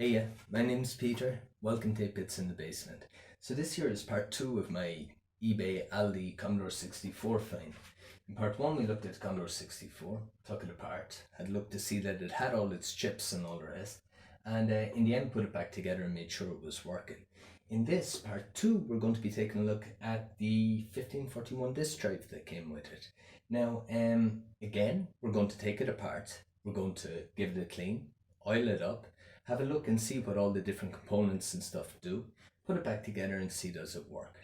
Hey, yeah, my name's Peter. Welcome to 8 Bits in the Basement. So this here is part 2 of my eBay Aldi Commodore 64 find. In part 1 we looked at Commodore 64, took it apart, had looked to see that it had all its chips and all the rest, and in the end put it back together and made sure it was working. In this part 2 we're going to be taking a look at the 1541 disk drive that came with it. Now, again, we're going to take it apart, we're going to give it a clean, oil it up, have a look and see what all the different components and stuff do, put it back together and see does it work.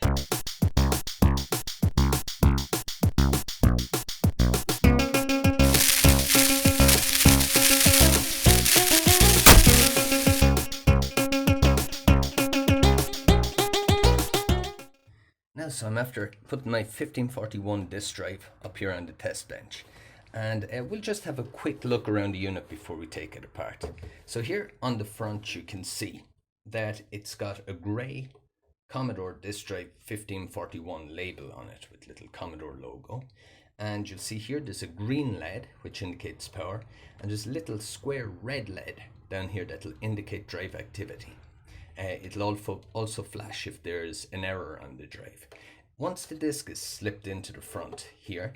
Now, so I'm after putting my 1541 disk drive up here on the test bench, and we'll just have a quick look around the unit before we take it apart. So here on the front you can see that it's got a grey Commodore disk drive 1541 label on it with little Commodore logo, and you'll see here there's a green LED which indicates power, and there's a little square red LED down here that'll indicate drive activity. It'll also flash if there's an error on the drive. Once the disk is slipped into the front here,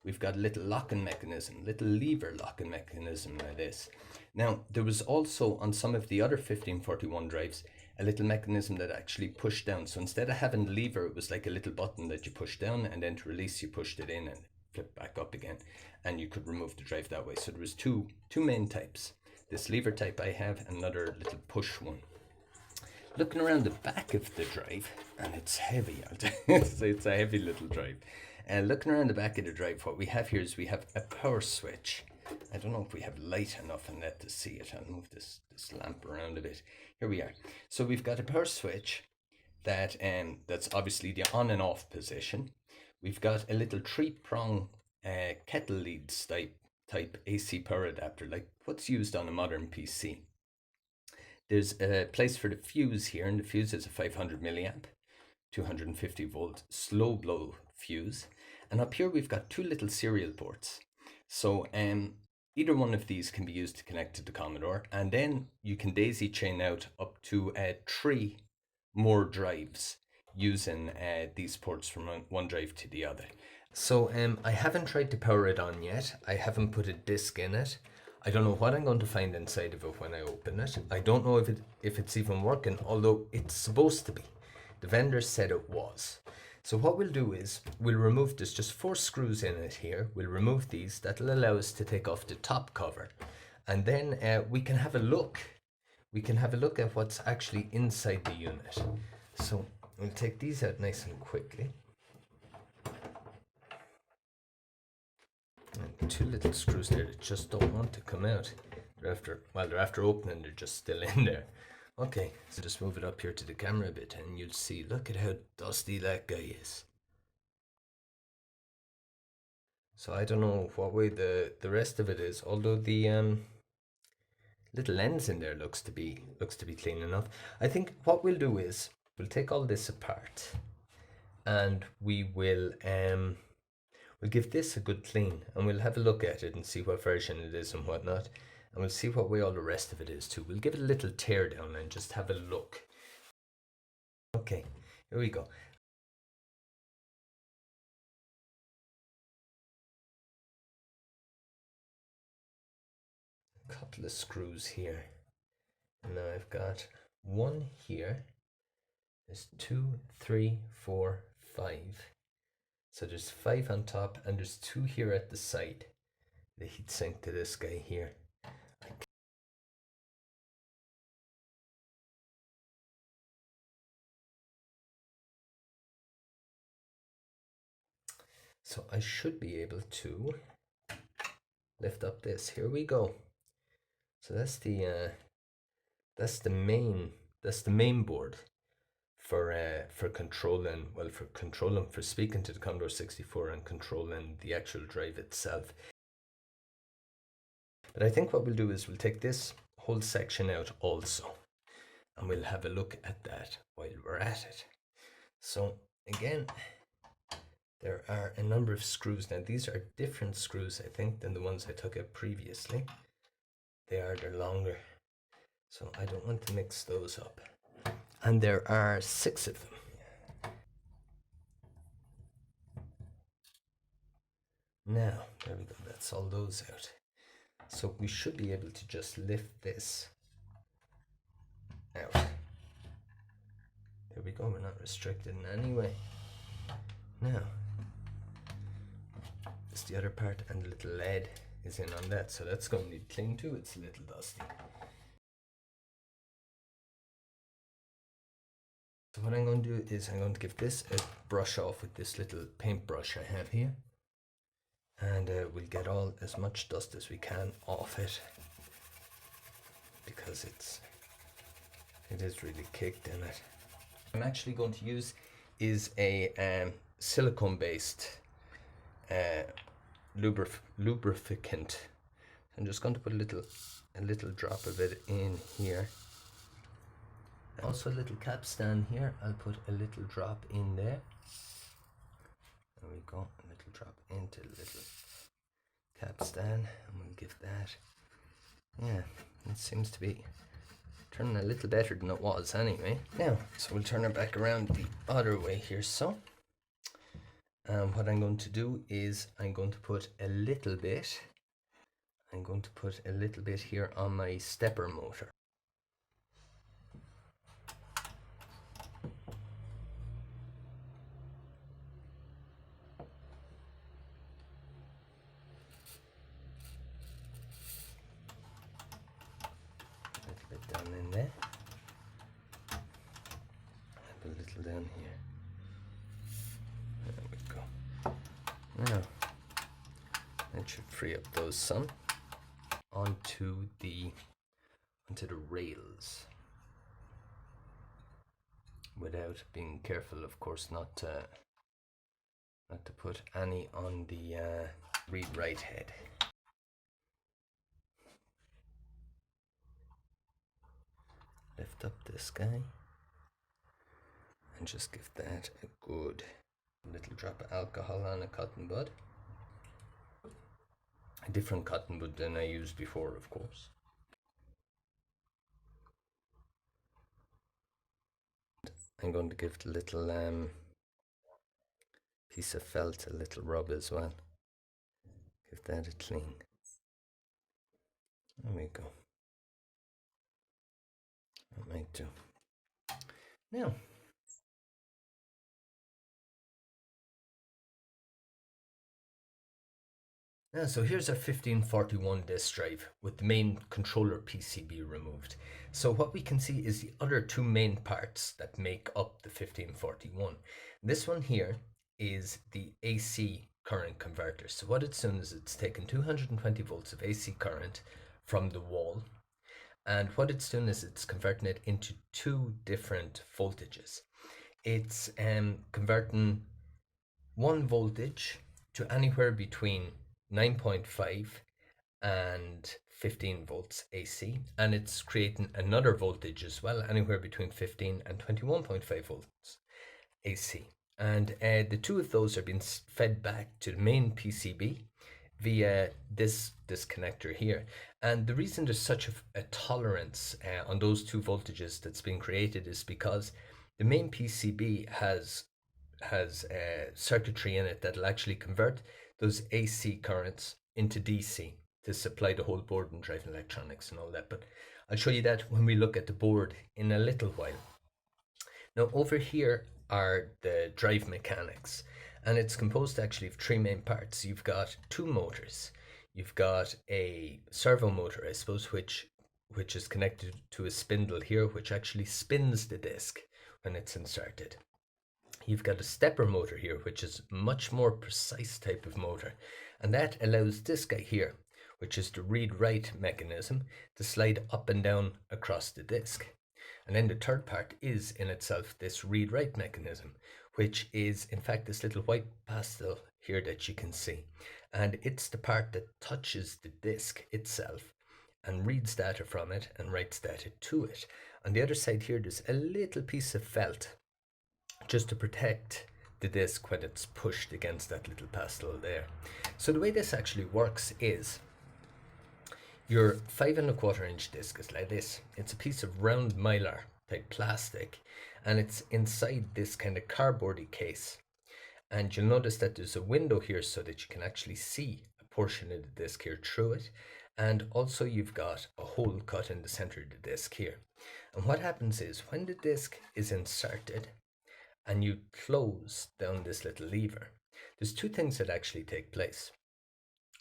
we've got a little locking mechanism, little lever locking mechanism like this. Now, there was also on some of the other 1541 drives a little mechanism that actually pushed down. So instead of having the lever, it was like a little button that you push down, and then to release you pushed it in and flip back up again, and you could remove the drive that way. So there was two main types. This lever type I have, and another little push one. Looking around the back of the drive, and it's heavy, so it's a heavy little drive. Looking around the back of the drive, what we have here is we have a power switch. I don't know if we have light enough in that to see it. I'll move this lamp around a bit. Here we are. So we've got a power switch that that's obviously the on and off position. We've got a little 3-prong kettle leads type AC power adapter, like what's used on a modern PC. There's a place for the fuse here, and the fuse is a 500 milliamp, 250 volt slow blow fuse. And up here we've got two little serial ports. So either one of these can be used to connect to the Commodore, and then you can daisy chain out up to 3 more drives using these ports from one drive to the other. So I haven't tried to power it on yet. I haven't put a disk in it. I don't know what I'm going to find inside of it when I open it. I don't know if it's even working, although it's supposed to be. The vendor said it was. So what we'll do is we'll remove this, just 4 screws in it here. We'll remove these. That'll allow us to take off the top cover. And then we can have a look. We can have a look at what's actually inside the unit. So we'll take these out nice and quickly. And 2 little screws there that just don't want to come out. They're after opening, they're just still in there. Okay, so just move it up here to the camera a bit and you'll see, look at how dusty that guy is. So I don't know what way the rest of it is, although the little lens in there looks to be clean enough. I think what we'll do is we'll take all this apart and we'll give this a good clean, and we'll have a look at it and see what version it is and whatnot, and we'll see what way all the rest of it is too. We'll give it a little tear down and just have a look. Okay, here we go. A couple of screws here. And now I've got 1 here. There's 2, 3, 4, 5. So there's 5 on top, and there's 2 here at the side. The heatsink to this guy here. So I should be able to lift up this. Here we go. So that's the main board for controlling, for speaking to the Commodore 64 and controlling the actual drive itself. But I think what we'll do is we'll take this whole section out also, and we'll have a look at that while we're at it. So again, there are a number of screws. Now these are different screws, I think, than the ones I took out previously. They're longer. So I don't want to mix those up. And there are 6 of them. Now, there we go, that's all those out. So we should be able to just lift this out. There we go, we're not restricted in any way. Now, it's the other part, and the little lead is in on that, so that's going to need clean too. It's a little dusty. So what I'm going to do is I'm going to give this a brush off with this little paintbrush I have here, and we'll get all as much dust as we can off it, because it is really caked in it. I'm actually going to use is a silicone based lubrificant. I'm just going to put a little drop of it in here. Also a little capstan here, I'll put a little drop in there. There we go, a little drop into the little capstan, and we'll give that, yeah, it seems to be turning a little better than it was anyway. Now, so we'll turn it back around the other way here, so. What I'm going to do is I'm going to put a little bit here on my stepper motor. A little bit down in there. And a little down here. There we go. Now, that should free up those some onto the rails, without being careful, of course, not to put any on the read-write head. Lift up this guy and just give that a good little drop of alcohol on a cotton bud. A different cotton bud than I used before, of course. I'm going to give the little piece of felt a little rub as well. Give that a clean. There we go. That might do. Now, so here's our 1541 disk drive with the main controller PCB removed. So what we can see is the other 2 main parts that make up the 1541. This one here is the AC current converter. So what it's done is it's taken 220 volts of AC current from the wall, and what it's done is it's converting it into 2 different voltages. It's converting 1 voltage to anywhere between 9.5 and 15 volts AC, and it's creating another voltage as well, anywhere between 15 and 21.5 volts AC. And the 2 of those are being fed back to the main PCB via this connector here. And the reason there's such a tolerance on those 2 voltages that's being created is because the main PCB has circuitry in it that'll actually convert those AC currents into DC to supply the whole board and drive electronics and all that. But I'll show you that when we look at the board in a little while. Now over here are the drive mechanics, and it's composed actually of 3 main parts. You've got 2 motors. You've got a servo motor, I suppose, which is connected to a spindle here, which actually spins the disc when it's inserted. You've got a stepper motor here, which is a much more precise type of motor, and that allows this guy here, which is the read-write mechanism, to slide up and down across the disc. And then the third part is in itself this read-write mechanism, which is in fact this little white pastel here that you can see, and it's the part that touches the disc itself and reads data from it and writes data to it. On the other side here, there's a little piece of felt just to protect the disc when it's pushed against that little pastel there. So the way this actually works is Your 5 1/4 inch disc is like this. It's a piece of round mylar type plastic, and it's inside this kind of cardboardy case. And you'll notice that there's a window here so that you can actually see a portion of the disc here through it. And also you've got a hole cut in the center of the disc here. And what happens is when the disc is inserted and you close down this little lever, there's two things that actually take place.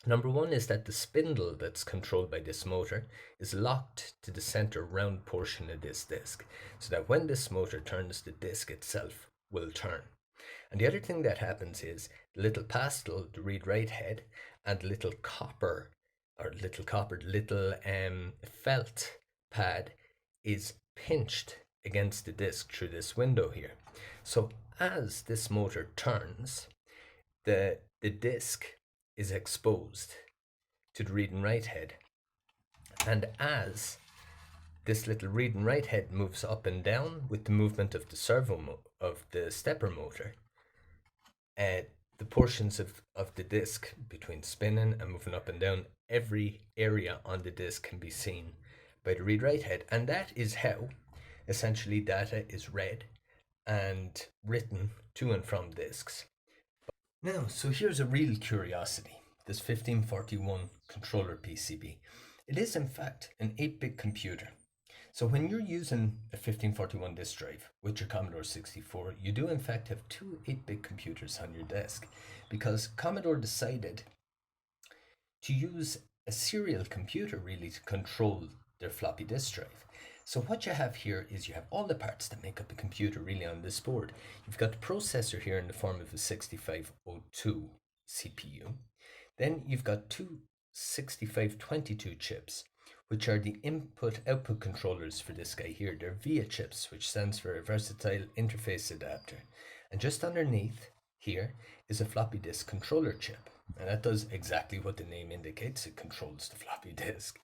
Number one is that the spindle that's controlled by this motor is locked to the center round portion of this disc, so that when this motor turns, the disc itself will turn. And the other thing that happens is the little pastel, the read-write head, and little copper, or little felt pad is pinched against the disc through this window here. So as this motor turns, the disc is exposed to the read and write head. And as this little read and write head moves up and down with the movement of the of the stepper motor, the portions of the disc between spinning and moving up and down, every area on the disc can be seen by the read write head. And that is how essentially data is read and written to and from discs. Now, so here's a real curiosity, this 1541 controller PCB. It is in fact an 8-bit computer. So when you're using a 1541 disk drive with your Commodore 64, you do in fact have two 8-bit computers on your desk, because Commodore decided to use a serial computer really to control their floppy disk drive. So what you have here is you have all the parts that make up a computer really on this board. You've got the processor here in the form of a 6502 CPU. Then you've got two 6522 chips, which are the input-output controllers for this guy here. They're VIA chips, which stands for a Versatile Interface Adapter. And just underneath here is a floppy disk controller chip. And that does exactly what the name indicates. It controls the floppy disk.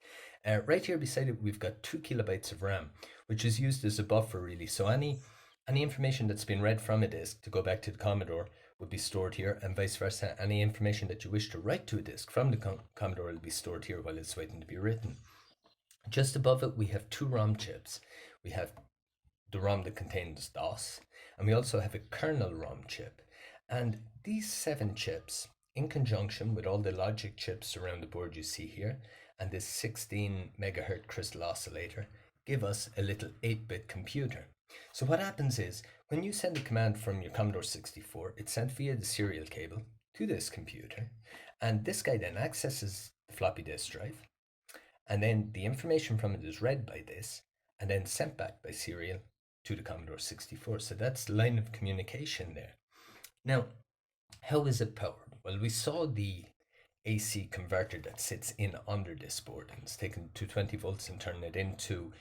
Right here beside it, we've got 2 kilobytes of RAM, which is used as a buffer really. So any information that's been read from a disk to go back to the Commodore would be stored here, and vice versa. Any information that you wish to write to a disk from the Commodore will be stored here while it's waiting to be written. Just above it, we have two ROM chips. We have the ROM that contains DOS, and we also have a kernel ROM chip. And these 7 chips, in conjunction with all the logic chips around the board you see here, and this 16 megahertz crystal oscillator, give us a little 8-bit computer. So what happens is, when you send a command from your Commodore 64, it's sent via the serial cable to this computer, and this guy then accesses the floppy disk drive, and then the information from it is read by this, and then sent back by serial to the Commodore 64. So that's the line of communication there. Now, how is it powered? Well, we saw the AC converter that sits in under this board, and it's taking 220 volts and turning it into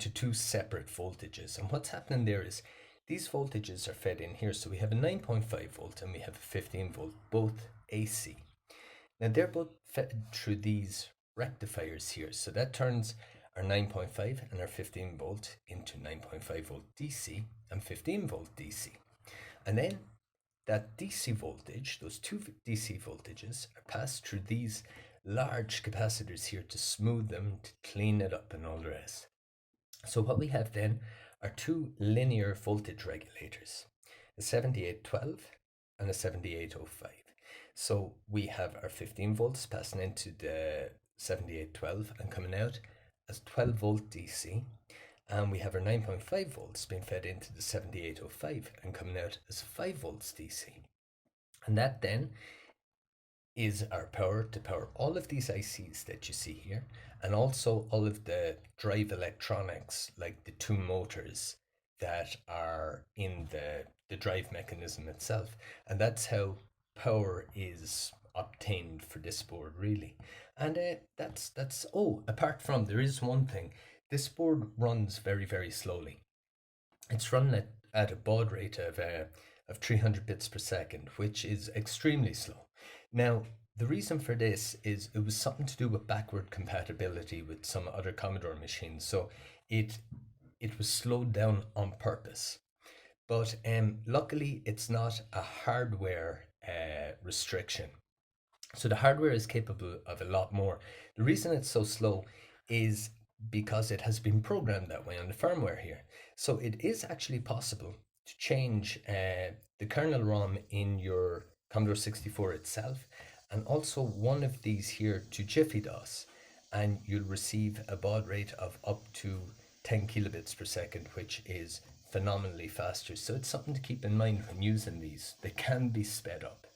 two separate voltages. And what's happening there is these voltages are fed in here. So we have a 9.5 volt and we have a 15 volt, both AC. Now they're both fed through these rectifiers here. So that turns our 9.5 and our 15 volt into 9.5 volt DC and 15 volt DC. And then that DC voltage, those two DC voltages, are passed through these large capacitors here to smooth them, to clean it up and all the rest. So what we have then are two linear voltage regulators, a 7812 and a 7805. So we have our 15 volts passing into the 7812 and coming out as 12 volt DC. And we have our 9.5 volts being fed into the 7805 and coming out as 5 volts DC. And that then is our power to power all of these ICs that you see here, and also all of the drive electronics, like the two motors that are in the drive mechanism itself. And that's how power is obtained for this board really. And that's apart from, there is one thing. This board runs very, very slowly. It's run at a baud rate of 300 bits per second, which is extremely slow. Now, the reason for this is it was something to do with backward compatibility with some other Commodore machines. So it was slowed down on purpose. But luckily, it's not a hardware restriction. So the hardware is capable of a lot more. The reason it's so slow is because it has been programmed that way on the firmware here. So it is actually possible to change the kernel ROM in your Commodore 64 itself, and also one of these here to Jiffy DOS, and you'll receive a baud rate of up to 10 kilobits per second, which is phenomenally faster. So it's something to keep in mind when using these. They can be sped up.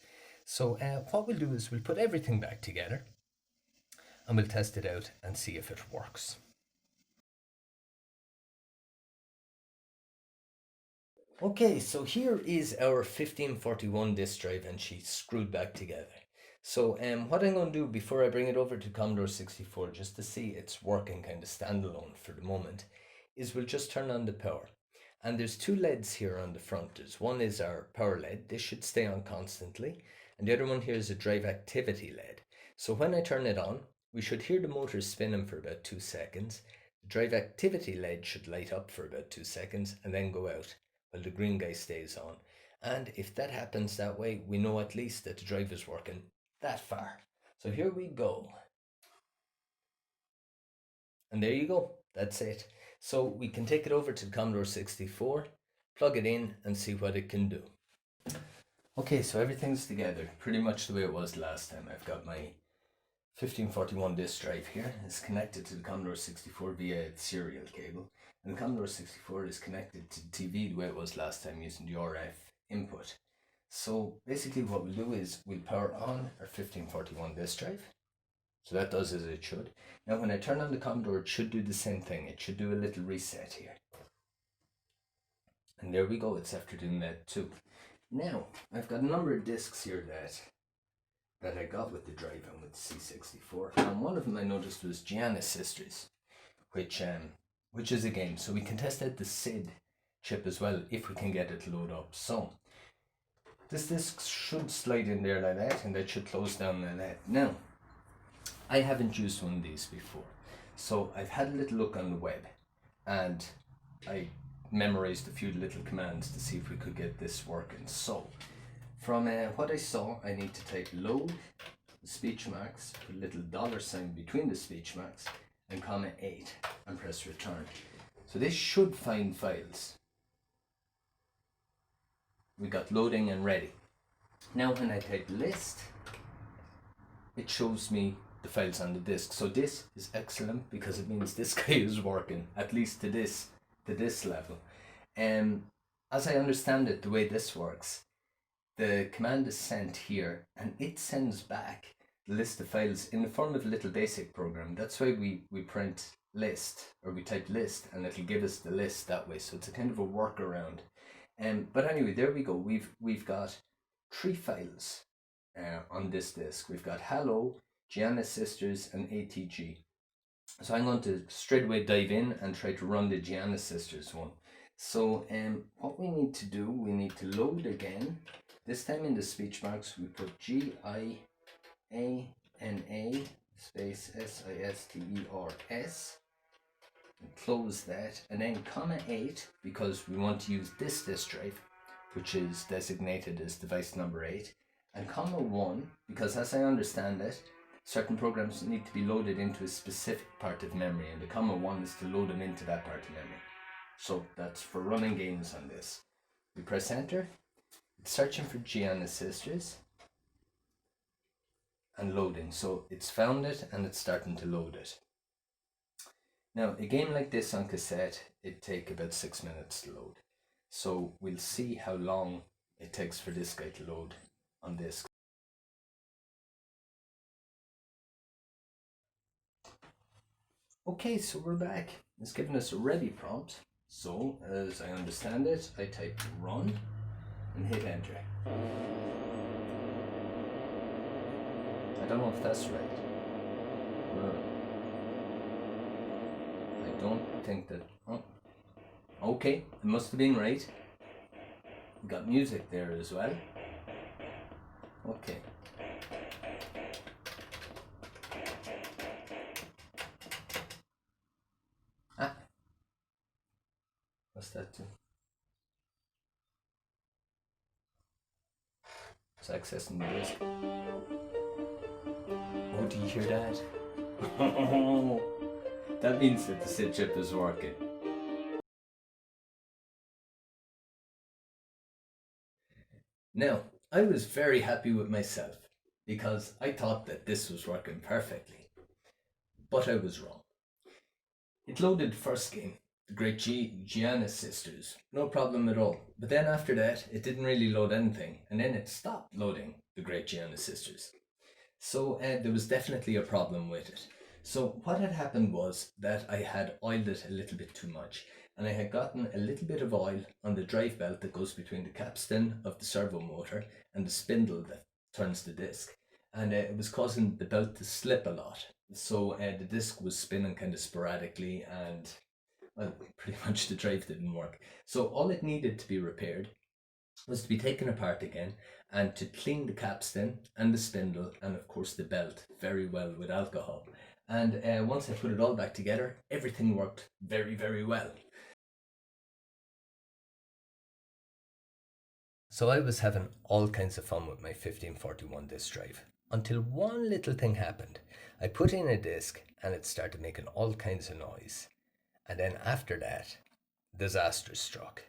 So what we'll do is we'll put everything back together and we'll test it out and see if it works. Okay, so here is our 1541 disk drive, and she's screwed back together. So what I'm going to do before I bring it over to Commodore 64, just to see it's working kind of standalone for the moment, is we'll just turn on the power. And there's two LEDs here on the front. There's one is our power LED. This should stay on constantly. And the other one here is a drive activity LED. So when I turn it on, we should hear the motor spinning for about 2 seconds. The drive activity LED should light up for about 2 seconds and then go out while the green guy stays on. And if that happens that way, we know at least that the drive is working that far. So here we go. And there you go. That's it. So we can take it over to the Commodore 64, plug it in and see what it can do. Okay, so everything's together pretty much the way it was last time. I've got my 1541 disk drive here. It's connected to the Commodore 64 via its serial cable. And the Commodore 64 is connected to the TV the way it was last time using the RF input. So basically what we'll do is we'll power on our 1541 disk drive. So that does as it should. Now when I turn on the Commodore, it should do the same thing. It should do a little reset here. And there we go, it's after doing that too. Now, I've got a number of discs here that I got with the drive and with the C64. And one of them I noticed was Giana Sisters, which is a game. So we can test out the SID chip as well if we can get it to load up. So this disc should slide in there like that, and that should close down like that. Now, I haven't used one of these before, so I've had a little look on the web, and I memorized a few little commands to see if we could get this working. So from what I saw, I need to type load the speech marks, put a little $sign between the speech marks, and comma 8, and press return. So this should find files. We got loading and ready. Now when I type list, it shows me the files on the disk. So this is excellent because it means this guy is working, at least to this level. As I understand it, the way this works, the command is sent here and it sends back the list of files in the form of a little basic program. That's why we print list, or we type list, and it'll give us the list that way. So it's a kind of a workaround. But anyway, there we go. We've got 3 files on this disk. We've got hello, Giana Sisters, and ATG. So I'm going to straight away dive in and try to run the Giana Sisters one. So what we need to do, we need to load again. This time in the speech marks we put Giana space SISTERS, and close that, and then comma 8 because we want to use this disk drive, which is designated as device number 8, and comma 1 because, as I understand it, certain programs need to be loaded into a specific part of memory, and the comma 1 is to load them into that part of memory. So that's for running games on this. We press enter, it's searching for Giana Sisters and loading. So it's found it and it's starting to load it. Now a game like this on cassette, it'd take about 6 minutes to load. So we'll see how long it takes for this guy to load on this. Okay, so we're back. It's given us a ready prompt. So, as I understand it, I type run and hit enter. I don't know if that's right. I don't think that... Oh. Okay, it must have been right. We got music there as well. Okay. What's that do? It's accessing the disk. Do you hear that? That means that the SID chip is working. Now, I was very happy with myself because I thought that this was working perfectly, but I was wrong. It loaded the first game, the great Giana sisters, no problem at all. But then after that, it didn't really load anything, and then it stopped loading the great Giana sisters. So there was definitely a problem with it. So what had happened was that I had oiled it a little bit too much, and I had gotten a little bit of oil on the drive belt that goes between the capstan of the servo motor and the spindle that turns the disc, and it was causing the belt to slip a lot. So the disc was spinning kind of sporadically, and well, pretty much the drive didn't work. So all it needed to be repaired was to be taken apart again and to clean the capstan and the spindle and of course the belt very well with alcohol. And once I put it all back together, everything worked very, very well. So I was having all kinds of fun with my 1541 disc drive until one little thing happened. I put in a disc and it started making all kinds of noise. And then after that, disaster struck.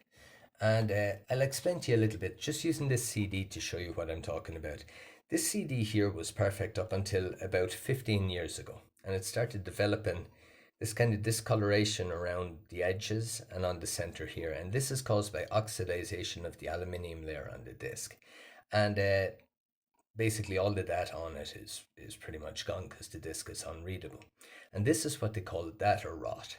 And I'll explain to you a little bit, just using this CD to show you what I'm talking about. This CD here was perfect up until about 15 years ago, and it started developing this kind of discoloration around the edges and on the center here, and this is caused by oxidization of the aluminium layer on the disc. And basically all the data on it is pretty much gone because the disc is unreadable. And this is what they call data rot.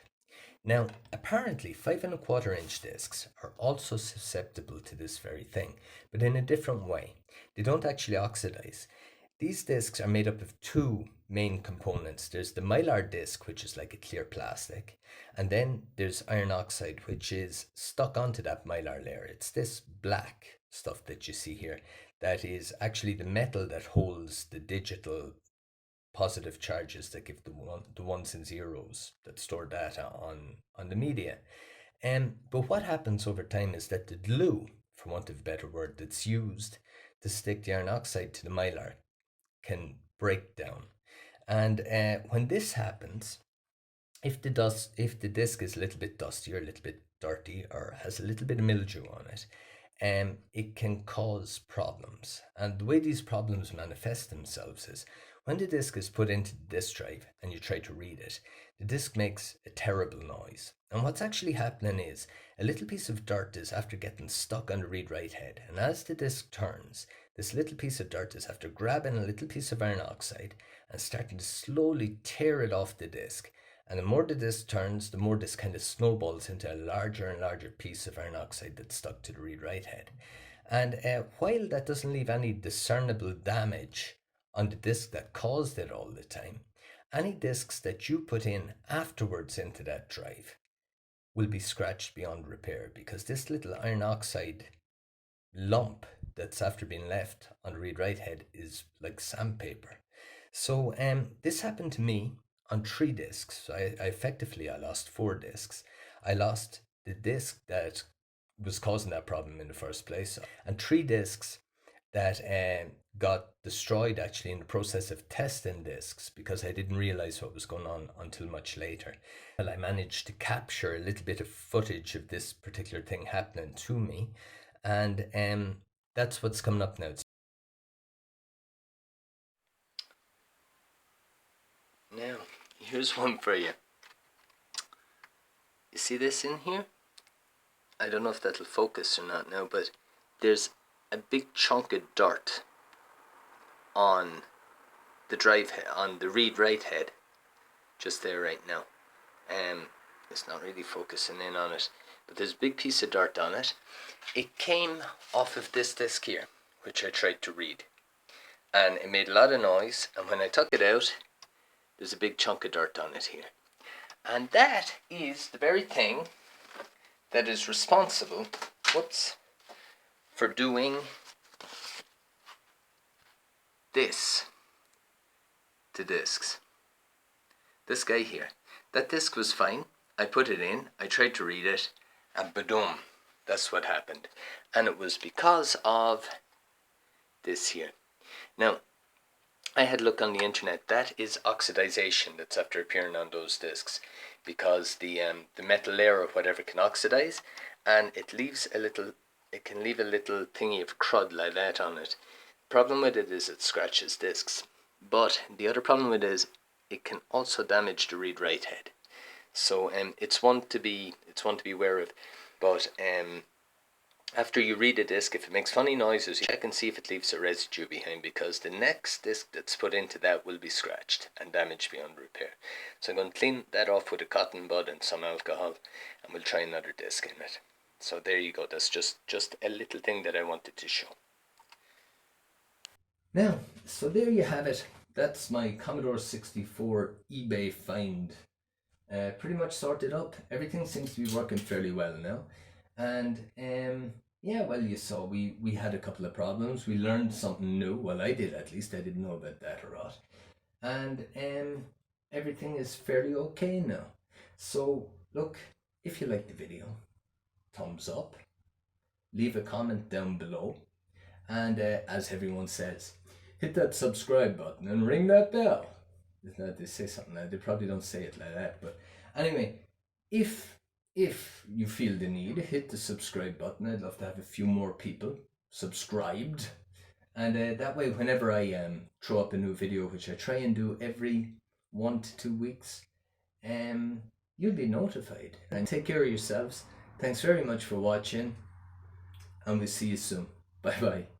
Now, apparently 5¼ inch discs are also susceptible to this very thing, but in a different way. They don't actually oxidize. These discs are made up of two main components. There's the mylar disc, which is like a clear plastic, and then there's iron oxide, which is stuck onto that mylar layer. It's this black stuff that you see here that is actually the metal that holds the digital positive charges that give the ones and zeros that store data on the media. But what happens over time is that the glue, for want of a better word, that's used to stick the iron oxide to the mylar can break down. And when this happens, if the disc is a little bit dusty or a little bit dirty or has a little bit of mildew on it can cause problems. And the way these problems manifest themselves is when the disc is put into the disk drive and you try to read it, the disc makes a terrible noise. And what's actually happening is a little piece of dirt is after getting stuck on the read write head, and as the disc turns, this little piece of dirt is after grabbing a little piece of iron oxide and starting to slowly tear it off the disc. And the more the disc turns, the more this kind of snowballs into a larger and larger piece of iron oxide that's stuck to the read write head. And while that doesn't leave any discernible damage on the disc that caused it all the time, any discs that you put in afterwards into that drive will be scratched beyond repair because this little iron oxide lump that's after being left on the read write head is like sandpaper. So this happened to me on 3 discs. So I lost 4 discs. I lost the disc that was causing that problem in the first place, and 3 discs that got destroyed actually in the process of testing discs because I didn't realize what was going on until much later. Well, I managed to capture a little bit of footage of this particular thing happening to me, and that's what's coming up now. Now, here's one for you. You see this in here? I don't know if that'll focus or not now, but there's a big chunk of dirt on the drive head, on the read write head, just there right now. It's not really focusing in on it, but there's a big piece of dirt on it. It came off of this disc here, which I tried to read, and it made a lot of noise, and when I took it out, there's a big chunk of dirt on it here. And that is the very thing that is responsible, for doing this to discs. This guy here. That disc was fine. I put it in, I tried to read it, and badoom, that's what happened. And it was because of this here. Now, I had a look on the internet. That is oxidization that's after appearing on those discs, because the metal layer or whatever can oxidize, and it leaves a little. It can leave a little thingy of crud like that on it. Problem with it is it scratches discs, but the other problem with it is it can also damage the read-write head. So it's one to be aware of. But after you read a disc, if it makes funny noises, you check and see if it leaves a residue behind, because the next disc that's put into that will be scratched and damaged beyond repair. So I'm going to clean that off with a cotton bud and some alcohol, and we'll try another disc in it. So there you go. That's just a little thing that I wanted to show. Now, so there you have it. That's my Commodore 64 eBay find. Pretty much sorted up. Everything seems to be working fairly well now. And yeah, well, you saw we had a couple of problems. We learned something new. Well, I did, at least. I didn't know about that a lot. And everything is fairly okay now. So look, if you like the video, thumbs up, leave a comment down below, and as everyone says, hit that subscribe button and ring that bell. They say something like that. They probably don't say it like that, but anyway, if you feel the need, hit the subscribe button. I'd love to have a few more people subscribed, and that way, whenever I throw up a new video, which I try and do every 1 to 2 weeks, you'll be notified. And take care of yourselves. Thanks very much for watching, and we'll see you soon. Bye bye.